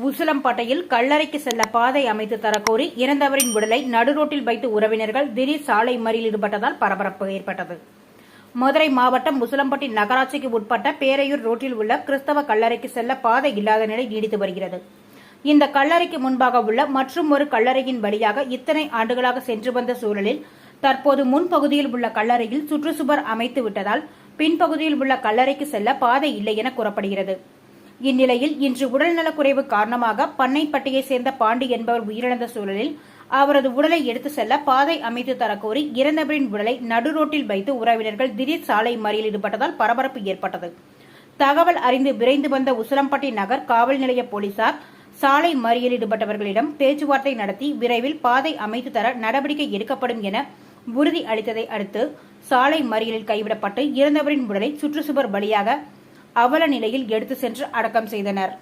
உசிலம்பட்டியில் கல்லறைக்கு செல்ல பாதை அமைத்து தரக்கோரி இறந்தவரின் உடலை நடுரோட்டில் வைத்து உறவினர்கள் திடீர் சாலை மறியலில் ஈடுபட்டதால் பரபரப்பு ஏற்பட்டது. மதுரை மாவட்டம் உசிலம்பட்டி நகராட்சிக்கு உட்பட்ட பேரையூர் ரோட்டில் உள்ள கிறிஸ்தவ கல்லறைக்கு செல்ல பாதை இல்லாத நிலை நீடித்து வருகிறது. இந்த கல்லறைக்கு முன்பாக உள்ள மற்றும் ஒரு கல்லறையின் வழியாக இத்தனை ஆண்டுகளாக சென்று வந்த சூழலில் தற்போது முன்பகுதியில் உள்ள கல்லறையில் சுற்றுச்சுவர் அமைத்து விட்டதால் பின்பகுதியில் உள்ள கல்லறைக்கு செல்ல பாதை இல்லை என கூறப்படுகிறது. இந்நிலையில் இன்று உடல்நலக்குறைவு காரணமாக பண்ணைப்பட்டியை சேர்ந்த பாண்டி என்பவர் உயிரிழந்த சூழலில் அவரது உடலை எடுத்து செல்ல பாதை அமைத்து தரக்கோரி இறந்தவரின் உடலை நடுரோட்டில் வைத்து உறவினர்கள் திடீர் சாலை மறியலில் ஈடுபட்டதால் பரபரப்பு ஏற்பட்டது. தகவல் அறிந்து விரைந்து வந்த உசிலம்பட்டி நகர் காவல் நிலைய போலீசார் சாலை மறியலில் ஈடுபட்டவர்களிடம் பேச்சுவார்த்தை நடத்தி விரைவில் பாதை அமைத்து தர நடவடிக்கை எடுக்கப்படும் என உறுதி அளித்ததை அடுத்து சாலை மறியலில் கைவிடப்பட்டு இறந்தவரின் உடலை சுற்றுச்சுவர் வழியாக அவல நிலையில் எடுத்து சென்று அடக்கம் செய்தனர்.